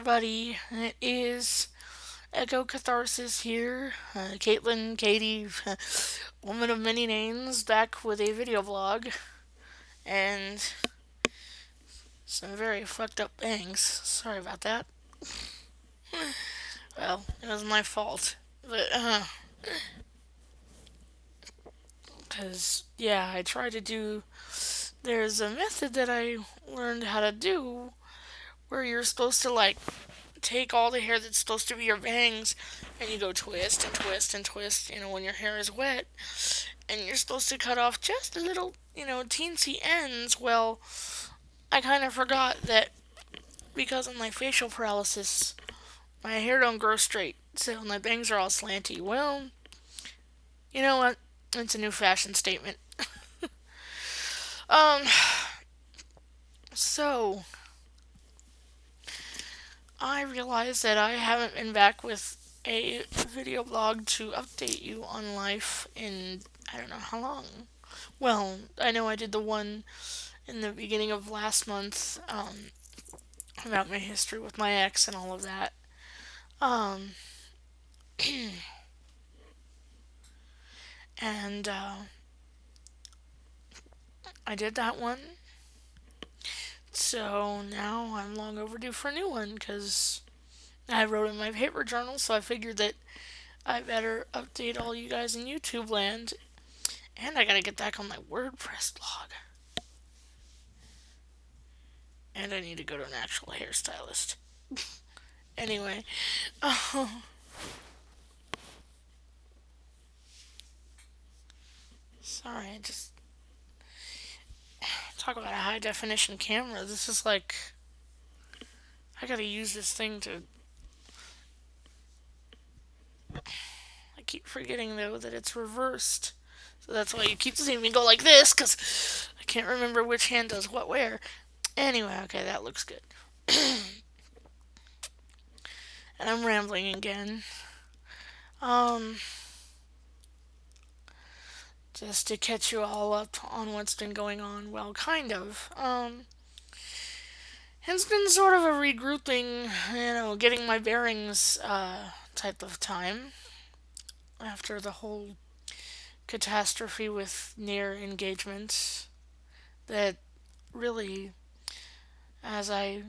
everybody. It is Echo Catharsis here. Caitlin, Katie, woman of many names, back with a video blog and some very fucked up bangs. Sorry about that. Well, it was my fault. But, yeah, I try to do. There's a method that I learned how to do where you're supposed to, like, take all the hair that's supposed to be your bangs and you go twist and twist and twist, when your hair is wet. And you're supposed to cut off just a little, teensy ends. Well, I kind of forgot that because of my facial paralysis, my hair don't grow straight. So my bangs are all slanty. Well, you know what? It's a new fashion statement. Um, so I realized that I haven't been back with a video blog to update you on life in I don't know how long. Well, I know I did the one in the beginning of last month about my history with my ex and all of that. Um, and I did that one. So now I'm long overdue for a new one because I wrote in my paper journal, so I figured that I better update all you guys in YouTube land. And I gotta get back on my WordPress blog. And I need to go to an actual hairstylist. Anyway, sorry, I just talk about a high definition camera. This is like, I gotta use this thing to. I keep forgetting though that it's reversed. So that's why you keep seeing me go like this, because I can't remember which hand does what where. Anyway, okay, that looks good. And I'm rambling again. Um, just to catch you all up on what's been going on. Well, kind of. It's been sort of a regrouping, getting my bearings type of time after the whole catastrophe with near engagement that really, as I,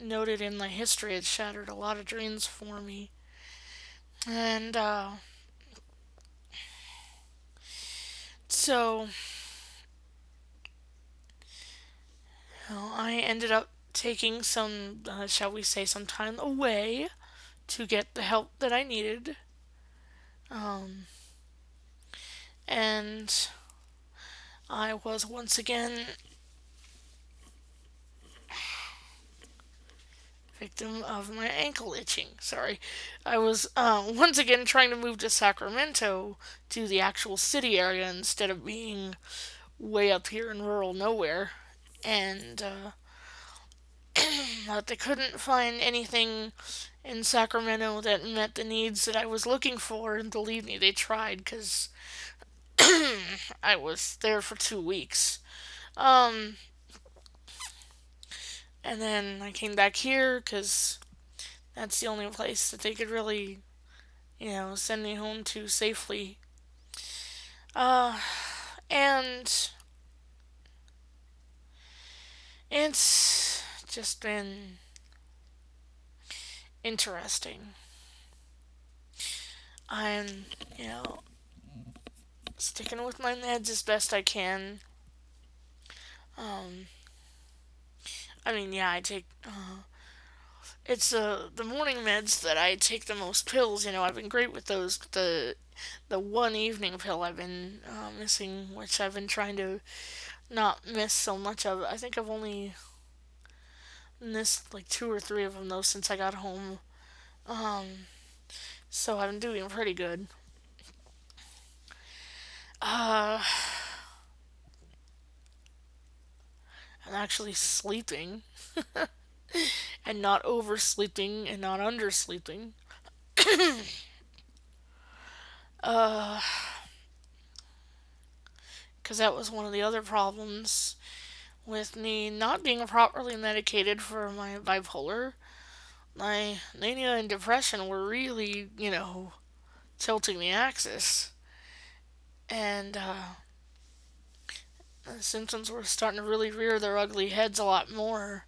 noted in my history, it shattered a lot of dreams for me. And so, I ended up taking some, shall we say, some time away to get the help that I needed. Um, and I was once again victim of my ankle itching. Sorry. I was once again trying to move to Sacramento to the actual city area instead of being way up here in rural nowhere. And but they couldn't find anything in Sacramento that met the needs that I was looking for. And believe me, they tried because I was there for 2 weeks. Um, and then I came back here because that's the only place that they could really, send me home to safely. Uh, and it's just been interesting. I'm, sticking with my meds as best I can. Um, I mean, yeah, I take. It's the morning meds that I take the most pills. I've been great with those. The one evening pill I've been missing, which I've been trying to not miss so much of. I think I've only missed like two or three of them though since I got home. Um, so I'm doing pretty good. Uh, I'm actually sleeping and not oversleeping and not undersleeping. uh, because that was one of the other problems with me not being properly medicated for my bipolar. my mania and depression were really, tilting the axis. And the symptoms were starting to really rear their ugly heads a lot more.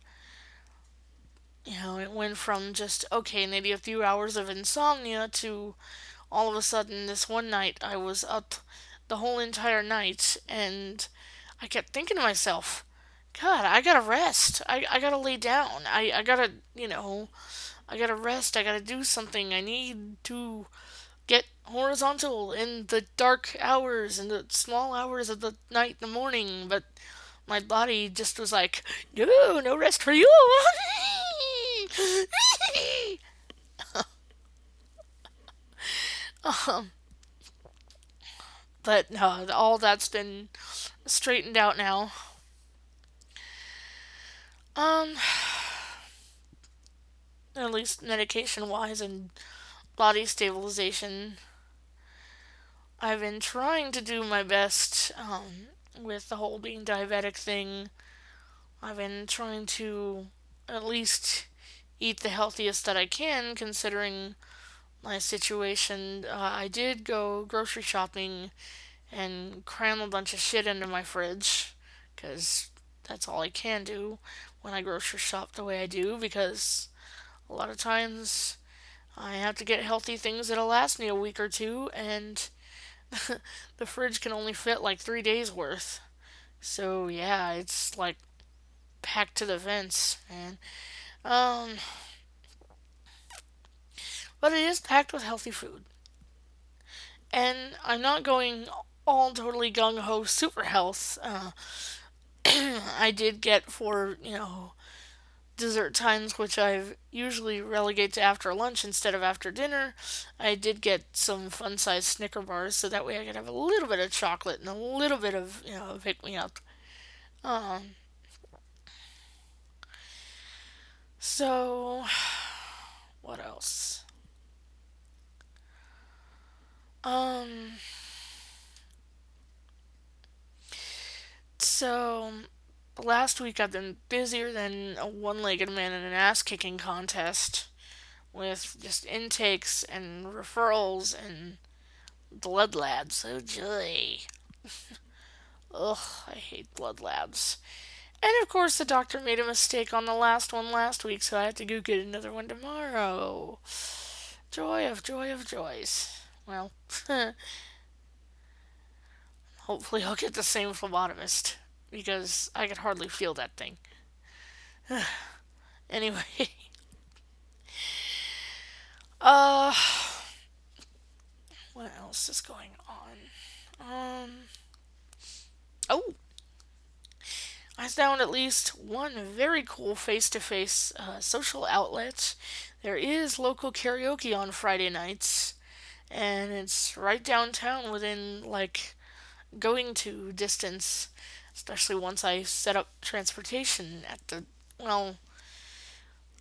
It went from just, okay, maybe a few hours of insomnia to all of a sudden this one night I was up the whole entire night and I kept thinking to myself, God, I gotta rest. I gotta lay down. I gotta, I gotta rest. I gotta do something. I need to get horizontal in the dark hours, in the small hours of the night, the morning. But my body just was like, no, no rest for you. um, but no, all that's been straightened out now. Um, at least medication wise and body stabilization. I've been trying to do my best with the whole being diabetic thing. I've been trying to at least eat the healthiest that I can considering my situation. I did go grocery shopping and cram a bunch of shit into my fridge because that's all I can do when I grocery shop the way I do because a lot of times I have to get healthy things that'll last me a week or two and the fridge can only fit like 3 days worth. So yeah, it's like packed to the vents, man. Um, but it is packed with healthy food. And I'm not going all totally gung ho super health. I did get for, dessert times, which I've usually relegate to after lunch instead of after dinner. I did get some fun sized Snicker bars so that way I could have a little bit of chocolate and a little bit of, pick me up. Um, so, what else? Um, so last week I've been busier than a one-legged man in an ass-kicking contest with just intakes and referrals and blood labs. Oh joy. Ugh, I hate blood labs. And of course the doctor made a mistake on the last one last week, so I have to go get another one tomorrow. Joy of joy of joys. Well, hopefully I'll get the same phlebotomist because I could hardly feel that thing. Anyway, uh, what else is going on? Oh, I found at least one very cool face-to-face social outlet. There is local karaoke on Friday nights, and it's right downtown within like going to distance, especially once I set up transportation at the, well,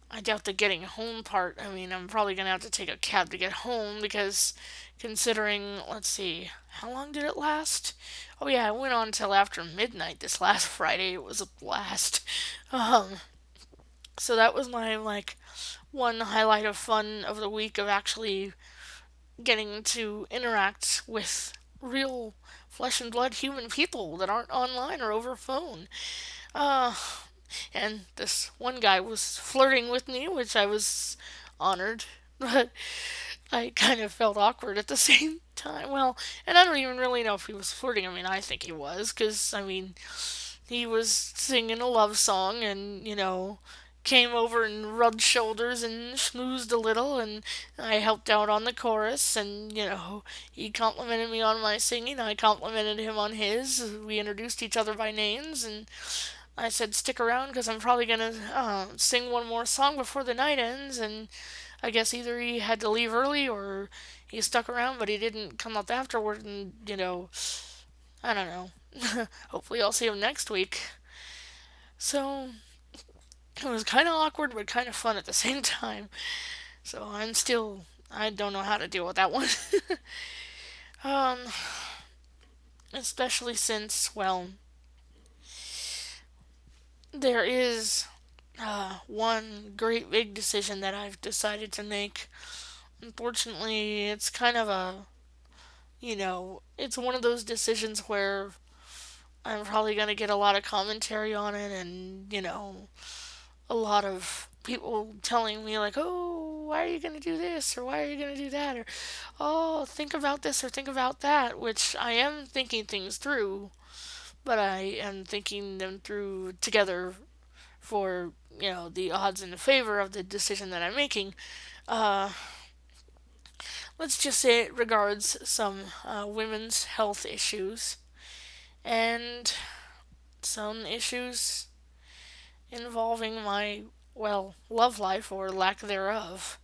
I doubt the getting home part. I mean, I'm probably gonna have to take a cab to get home because considering, let's see, how long did it last? Oh yeah, it went on till after midnight this last Friday. It was a blast. Um, so that was my like one highlight of fun of the week of actually getting to interact with real flesh and blood human people that aren't online or over phone. Uh, and this one guy was flirting with me, which I was honored, but I kind of felt awkward at the same time. Well, and I don't even really know if he was flirting. I mean, I think he was, because, I mean, he was singing a love song and, came over and rubbed shoulders and schmoozed a little, and I helped out on the chorus, and, he complimented me on my singing. I complimented him on his. We introduced each other by names, and I said, stick around because I'm probably going to sing one more song before the night ends. And I guess either he had to leave early or he stuck around, but he didn't come up afterward. And, I don't know. Hopefully I'll see him next week. So it was kind of awkward, but kind of fun at the same time. So I don't know how to deal with that one. um, especially since, well, there is one great big decision that I've decided to make. Unfortunately, it's kind of it's one of those decisions where I'm probably going to get a lot of commentary on it and, a lot of people telling me, like, oh, why are you going to do this? Or why are you going to do that? Or, oh, think about this or think about that, which I am thinking things through, but I am thinking them through together for, the odds in the favor of the decision that I'm making. Uh, let's just say it regards some women's health issues and some issues involving my, well, love life or lack thereof.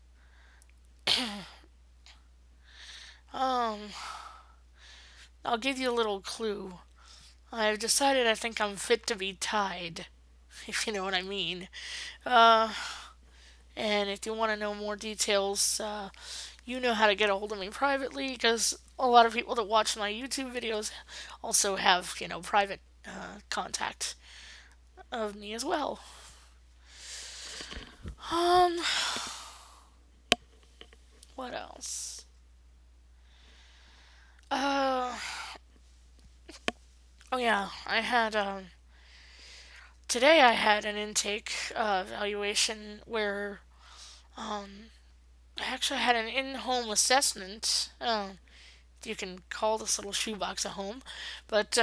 Um, I'll give you a little clue. I've decided I think I'm fit to be tied, if you know what I mean. Uh, and if you want to know more details, you know how to get a hold of me privately because a lot of people that watch my YouTube videos also have, private contact of me as well. Um, what else? Uh, oh yeah, today I had an intake evaluation where I actually had an in-home assessment. You can call this little shoebox a home, but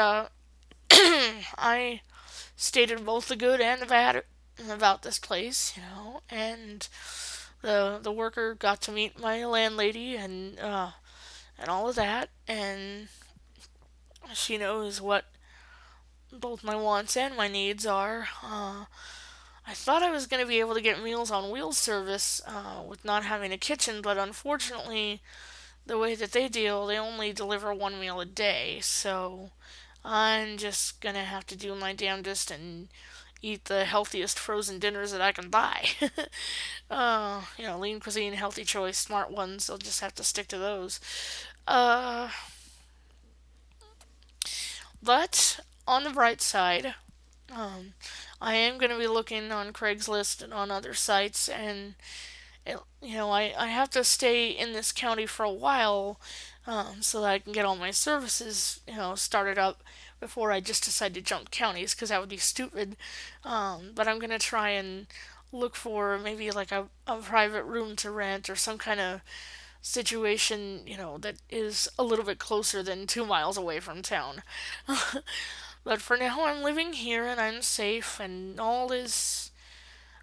I stated both the good and the bad about this place, and the worker got to meet my landlady and all of that, and she knows what both my wants and my needs are. I thought I was going to be able to get Meals on Wheels service with not having a kitchen, but unfortunately, the way that they deal, they only deliver one meal a day. So I'm just going to have to do my damnedest and eat the healthiest frozen dinners that I can buy. Lean cuisine, healthy choice, smart ones. I'll just have to stick to those. Uh, but on the bright side, um, I am going to be looking on Craigslist and on other sites, and I have to stay in this county for a while so that I can get all my services, started up before I just decide to jump counties because that would be stupid. But I'm going to try and look for maybe like a private room to rent or some kind of situation, that is a little bit closer than 2 miles away from town. But for now, I'm living here and I'm safe and all is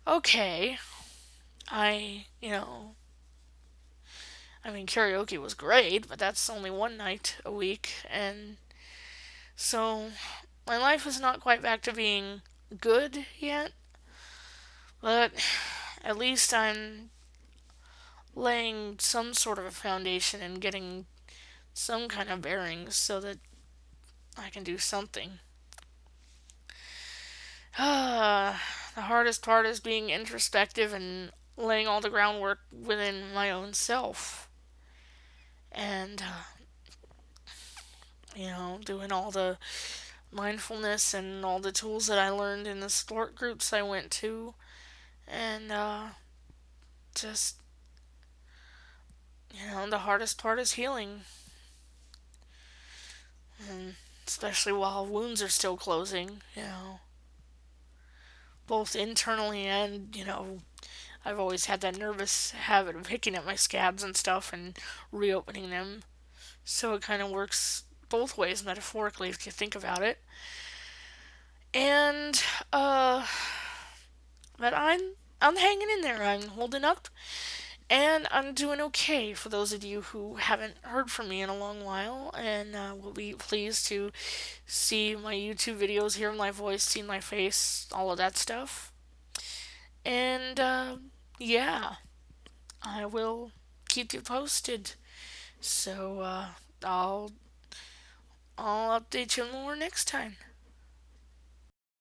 okay. I mean, karaoke was great, but that's only one night a week. And so my life is not quite back to being good yet, but at least I'm laying some sort of a foundation and getting some kind of bearings so that I can do something. The hardest part is being introspective and laying all the groundwork within my own self. And, doing all the mindfulness and all the tools that I learned in the sport groups I went to. And, just, the hardest part is healing. And especially while wounds are still closing, both internally and, I've always had that nervous habit of picking at my scabs and stuff and reopening them. So it kind of works both ways metaphorically if you think about it. And but I'm hanging in there. I'm holding up and I'm doing okay for those of you who haven't heard from me in a long while and will be pleased to see my YouTube videos, hear my voice, see my face, all of that stuff. And yeah, I will keep you posted. So I'll update you more next time.